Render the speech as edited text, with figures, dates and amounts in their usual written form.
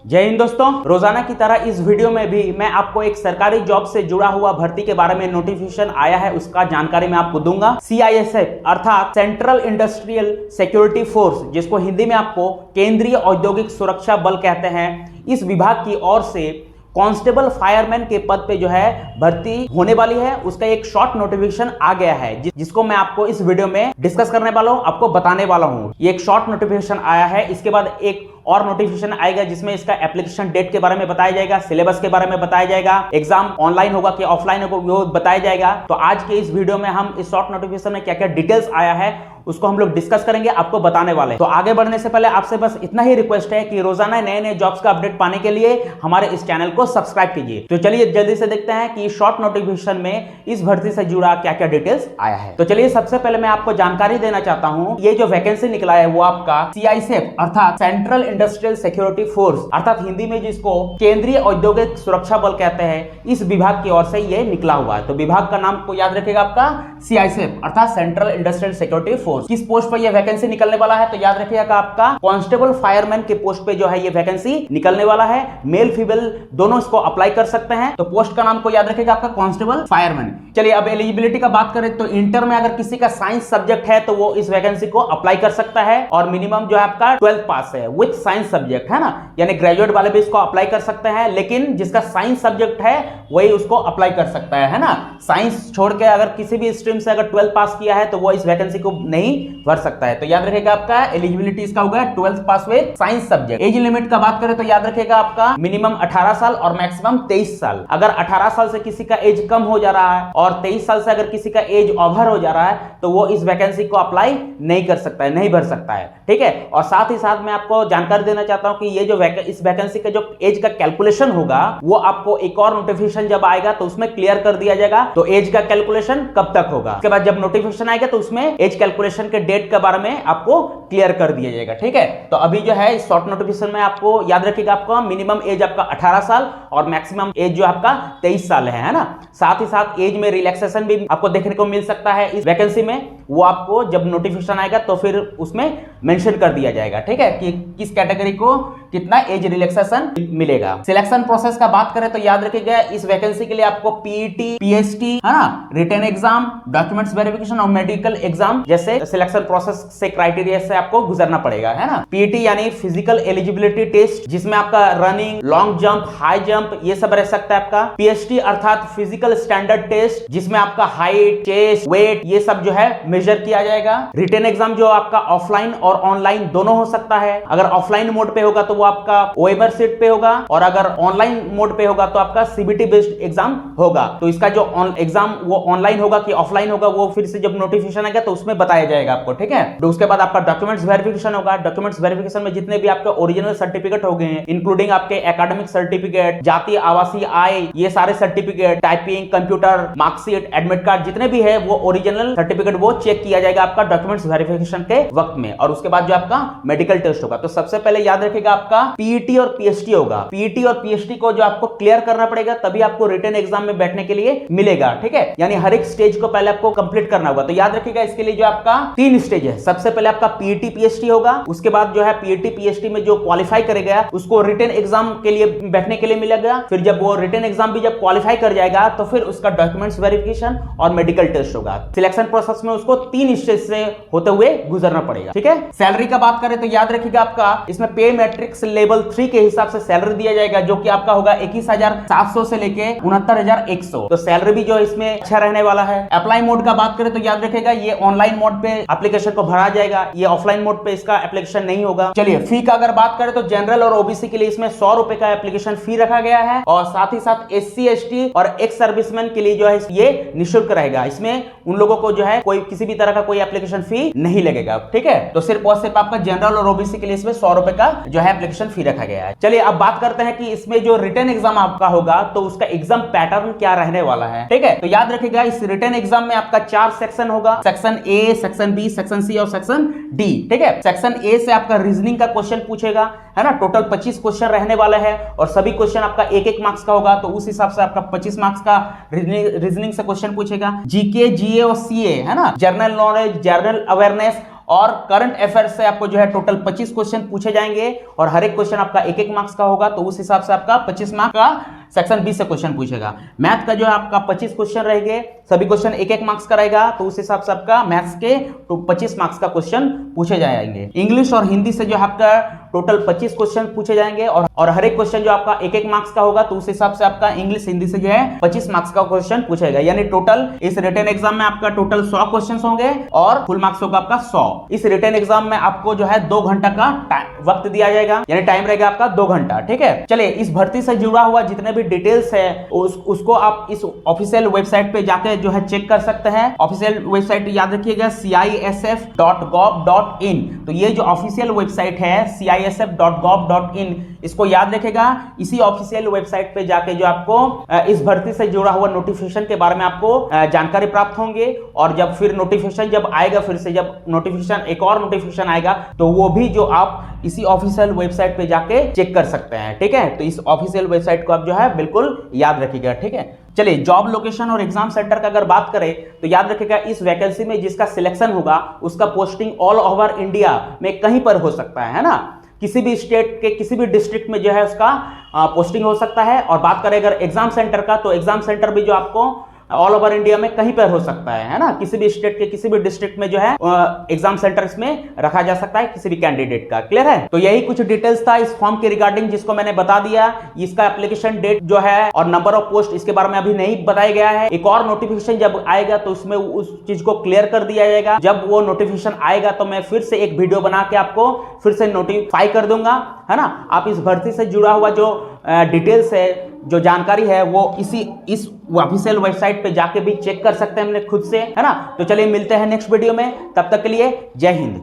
जय हिंद दोस्तों, रोजाना की तरह इस वीडियो में भी मैं आपको एक सरकारी जॉब से जुड़ा हुआ भर्ती के बारे में नोटिफिकेशन आया है उसका जानकारी मैं आपको दूंगा। CISF अर्थात सेंट्रल इंडस्ट्रियल सिक्योरिटी फोर्स, जिसको हिंदी में आपको केंद्रीय औद्योगिक सुरक्षा बल कहते हैं, इस विभाग की ओर से कांस्टेबल फायरमैन के पद पे जो है भर्ती होने वाली है। उसका एक शॉर्ट नोटिफिकेशन आ गया है जिसको मैं आपको इस वीडियो में डिस्कस करने वाला हूं, आपको बताने वाला हूं। ये एक शॉर्ट नोटिफिकेशन आया है, इसके बाद एक और नोटिफिकेशन आएगा जिसमें इसका एप्लीकेशन डेट के बारे में बताया जाएगा, सिलेबस के बारे में बताया जाएगा, एग्जाम ऑनलाइन होगा कि ऑफलाइन होगा वो बताया जाएगा। तो आज के इस वीडियो में हम इस शॉर्ट नोटिफिकेशन में क्या क्या डिटेल्स आया है उसको हम लोग डिस्कस करेंगे, आपको बताने वाले। तो आगे बढ़ने से पहले आपसे बस इतना ही रिक्वेस्ट है कि रोजाना नए नए जॉब्स का अपडेट पाने के लिए हमारे इस चैनल को सब्सक्राइब कीजिए। तो चलिए जल्दी से देखते हैं कि शॉर्ट नोटिफिकेशन में इस भर्ती से जुड़ा क्या क्या डिटेल्स आया है। तो चलिए सबसे पहले मैं आपको जानकारी देना चाहता हूं, ये जो वैकेंसी निकला है वो आपका CISF अर्थात सेंट्रल इंडस्ट्रियल सिक्योरिटी फोर्स अर्थात हिंदी में जिसको केंद्रीय औद्योगिक सुरक्षा बल कहते हैं, इस विभाग की ओर से ये निकला हुआ है। तो विभाग का नाम को याद रखिएगा आपका CISF अर्थात सेंट्रल इंडस्ट्रियल सिक्योरिटी फोर्स। किस पोस्ट पर यह वैकेंसी निकलने वाला है तो याद रखिएगा आपका कांस्टेबल फायरमैन के पोस्ट पे जो है ये वैकेंसी निकलने वाला है। मेल फीमेल दोनों इसको अप्लाई कर सकते हैं। तो पोस्ट का नाम को याद रखिएगा आपका कांस्टेबल फायरमैन। चलिए अब एलिजिबिलिटी का बात करें तो इंटर में अगर किसी का साइंस सब्जेक्ट है तो वो इस वैकेंसी को अप्लाई कर सकता है और मिनिमम जो है आपका 12th पास है विद साइंस सब्जेक्ट, है ना, यानी ग्रेजुएट वाले भी इसको अप्लाई कर सकते हैं, लेकिन जिसका साइंस सब्जेक्ट है वही उसको अप्लाई कर सकता है ना। साइंस छोड़ के अगर किसी भी स्ट्रीम से अगर 12th पास किया है तो वो इस वैकेंसी को नहीं भर सकता है। तो याद रखिएगा आपका एलिजिबिलिटी इसका होगा 12th pass with science subject. Age limit का बात करें तो याद रखिएगा आपका मिनिमम 18 साल और मैक्सिमम 23 साल। अगर 18 साल से किसी का एज कम हो जा रहा है और 23 साल से अगर किसी का एज ओवर हो जा रहा है तो वो इस वैकेंसी को अप्लाई नहीं कर सकता है, नहीं भर सकता है, ठीक है। और साथ ही साथ मैं आपको जानकारी देना चाहता हूं कि ये जो इस वैकेंसी का जो एज का कैलकुलेशन होगा वो आपको एक और नोटिफिकेशन जब आएगा तो उसमें क्लियर कर दिया जाएगा। तो एज का कैलकुलेशन कब तक होगा, उसके बाद जब नोटिफिकेशन आएगा तो उसमें एज कैलकुलेशन के डेट के बारे में आपको क्लियर कर दिया जाएगा, ठीक है। तो अभी जो है इस शॉर्ट नोटिफिकेशन में आपको याद रखिएगा आपका मिनिमम एज आपका 18 साल और मैक्सिमम एज जो आपका 23 साल है ना। साथ ही साथ एज में रिलैक्सेशन भी आपको देखने को मिल सकता है इस वैकेंसी में, वो आपको जब नोटिफिकेशन आएगा तो फिर उसमें मेंशन कर दिया जाएगा, ठीक है, कि किस कैटेगरी को कितना एज रिलैक्सेशन मिलेगा। सिलेक्शन प्रोसेस का बात करें तो याद रखिएगा इस वैकेंसी के लिए आपको PET, PST, है ना, रिटन एग्जाम, डॉक्यूमेंट्स वेरिफिकेशन और मेडिकल एग्जाम जैसे सिलेक्शन प्रोसेस से क्राइटेरिया से आपको गुजरना पड़ेगा, है ना। PET यानी फिजिकल एलिजिबिलिटी टेस्ट, जिसमें आपका running, long jump, high jump ये सब रह सकता है आपका। PST अर्थात फिजिकल स्टैंडर्ड टेस्ट, जिसमें आपका हाइट, चेस्ट, वेट ये सब जो है मेजर किया जाएगा। रिटन एग्जाम जो आपका ऑफलाइन और ऑनलाइन दोनों हो सकता है। अगर ऑफलाइन मोड पे होगा तो वो आपका OMR सीट पे होगा और अगर ऑनलाइन मोड पे होगा तो आपका CBT बेस्ड एग्जाम होगा। तो इसका जो एग्जाम वो ऑनलाइन होगा कि ऑफलाइन होगा वो फिर से जब नोटिफिकेशन आएगा तो उसमें बताया जाएगा आपको, ठीक है। तो उसके बाद आपका डॉक्यूमेंट्स वेरिफिकेशन होगा। डॉक्यूमेंट्स वेरिफिकेशन में जितने भी आपके ओरिजिनल सर्टिफिकेट हो गए हैं, इंक्लूडिंग आपके एकेडमिक सर्टिफिकेट, जातीय आवासीय आय, ये सारे certificate, typing, computer, marksheet, admit card जितने भी है वो ओरिजिनल सर्टिफिकेट वो चेक किया जाएगा आपका डॉक्यूमेंट्स वेरिफिकेशन के वक्त में। और उसके बाद जो आपका मेडिकल टेस्ट होगा। तो सबसे पहले याद रखिएगा आपका PET और PST होगा। PET और PST को जो आपको क्लियर करना पड़ेगा तभी आपको रिटन एग्जाम में बैठने के लिए मिलेगा, ठीक है। यानी हर एक स्टेज को पहले आपको कंप्लीट करना होगा। तो याद रखिएगा इसके लिए जो आपका 3 स्टेज है। सबसे पहले आपका PET PST होगा, उसके बाद जो है PET PST में जो क्वालिफाई करेगा उसको रिटन एग्जाम के लिए बैठने के लिए मिलेगा। फिर जब वो रिटन एग्जाम भी जब क्वालिफाई कर जाएगा तो फिर उसका डॉक्यूमेंट्स वेरिफिकेशन और मेडिकल टेस्ट होगा। सिलेक्शन प्रोसेस में उसको 3 स्टेज से होते हुए गुजरना पड़ेगा, ठीक है। सैलरी का बात करें तो याद रखिएगा आपका इसमें पे मैट्रिक्स लेवल 3 के हिसाब से सैलरी दिया जाएगा, जो कि आपका होगा 21,700 से लेके 69,100। तो सैलरी भी जो इसमें अच्छा रहने वाला है। अप्लाई मोड का बात करें तो याद रखिएगा ये ऑनलाइन मोड पे एप्लीकेशन को भरा जाएगा, ये ऑफलाइन मोड पे इसका एप्लीकेशन नहीं होगा। चलिए फी का अगर बात करें तो जनरल और OBC के लिए इसमें 100 रुपए का एप्लीकेशन फी रखा गया है और साथ ही साथ SC ST और एक्स सर्विसमैन के लिए जो है ये निःशुल्क रहेगा। इसमें उन लोगों को जो है कोई किसी भी तरह का कोई एप्लीकेशन फी नहीं लगेगा, ठीक है। तो सिर्फ और सिर्फ आपका जनरल और OBC के लिए इसमें 100 रुपए का जो है एप्लीकेशन फी रखा गया है। चलिए अब बात करते हैं कि इसमें जो रिटन एग्जाम आपका होगा तो उसका एग्जाम पैटर्न क्या रहने वाला है, ठीक है। तो याद रखिएगा इस रिटन एग्जाम में आपका 4 सेक्शन होगा, section A, section B, section C और सेक्शन D, ठीक है। सेक्शन A से आपका रीजनिंग का क्वेश्चन पूछेगा, है ना। टोटल 25 क्वेश्चन रहने वाले हैं और सभी क्वेश्चन आपका 1-1 मार्क्स का होगा। तो उस हिसाब से आपका 25 मार्क्स का रीजनिंग से क्वेश्चन पूछेगा। GK, GA और CA, है ना, जनरल नॉलेज, जनरल अवेयरनेस और करंट अफेयर्स से आपको जो है टोटल 25 क्वेश्चन पूछे जाएंगे और हर एक क्वेश्चन आपका 1-1 मार्क्स का होगा, तो उस हिसाब से आपका 25 मार्क्स का सेक्शन बी से क्वेश्चन पूछेगा। मैथ का जो है आपका 25 क्वेश्चन रहेंगे, सभी क्वेश्चन 1-1 मार्क्स का रहेगा, तो उस हिसाब से आपका मैथ्स के तो 25 मार्क्स का क्वेश्चन पूछे जाएंगे। इंग्लिश और हिंदी से जो है आपका टोटल 25 क्वेश्चन पूछे जाएंगे और हर एक क्वेश्चन जो आपका 1-1 मार्क्स का होगा, तो उस हिसाब से आपका इंग्लिश हिंदी से जो है 25 मार्क्स का क्वेश्चन पूछेगा। यानी टोटल इस रिटन एग्जाम में आपका टोटल 100 क्वेश्चन होंगे और फुल मार्क्स होगा आपका 100। इस रिटन एग्जाम में आपको जो है 2 घंटा का वक्त दिया जाएगा, यानी टाइम रहेगा आपका 2 घंटा। ठीक है, चलिए इस भर्ती से जुड़ा हुआ जितने भी डिटेल्स है उसको आप इस ऑफिशियल वेबसाइट पे जाके जो है चेक कर सकते हैं। ऑफिशियल वेबसाइट याद रखिएगा CISF.gov.in। तो ये जो ऑफिशियल वेबसाइट है CISF.gov.in, इसको याद रखेगा। इसी ऑफिशियल वेबसाइट पे जाके जो आपको इस भर्ती से जुड़ा हुआ नोटिफिकेशन के बारे में आपको जानकारी प्राप्त होंगे और जब फिर नोटिफिकेशन जब आएगा, फिर से जब नोटिफिकेशन एक और नोटिफिकेशन आएगा, तो वो भी जो आप इसी ऑफिशियल वेबसाइट पे जाके चेक कर सकते हैं। ठीक है, तो इस ऑफिशियल वेबसाइट को आप जो है बिल्कुल याद रखिएगा। ठीक है, चलिए जॉब लोकेशन और एग्जाम सेंटर का अगर बात करें तो याद रखिएगा इस वैकेंसी में जिसका सिलेक्शन होगा उसका पोस्टिंग ऑल ओवर इंडिया में कहीं पर हो सकता है ना, किसी भी स्टेट के किसी भी डिस्ट्रिक्ट में जो है उसका पोस्टिंग हो सकता है। और बात करें अगर एग्जाम सेंटर का, तो एग्जाम सेंटर भी जो आपको ऑल ओवर इंडिया में कहीं पर हो सकता है ना, किसी भी स्टेट के किसी भी डिस्ट्रिक्ट में जो है एग्जाम सेंटर इसमें रखा जा सकता है किसी भी कैंडिडेट का। क्लियर है, तो यही कुछ डिटेल्स था इस फॉर्म के रिगार्डिंग जिसको मैंने बता दिया। इसका एप्लीकेशन डेट जो है और नंबर ऑफ पोस्ट इसके बारे में अभी नहीं बताया गया है। एक और नोटिफिकेशन जब आएगा तो उसमें उस चीज को क्लियर कर दिया जाएगा। जब वो नोटिफिकेशन आएगा तो मैं फिर से एक वीडियो बना के आपको फिर से नोटिफाई कर दूंगा, है ना। आप इस भर्ती से जुड़ा हुआ जो डिटेल्स है, जो जानकारी है, वो इस ऑफिशियल वेबसाइट पे जाके भी चेक कर सकते हैं हमने खुद से, है ना। तो चलिए मिलते हैं नेक्स्ट वीडियो में, तब तक के लिए जय हिंद।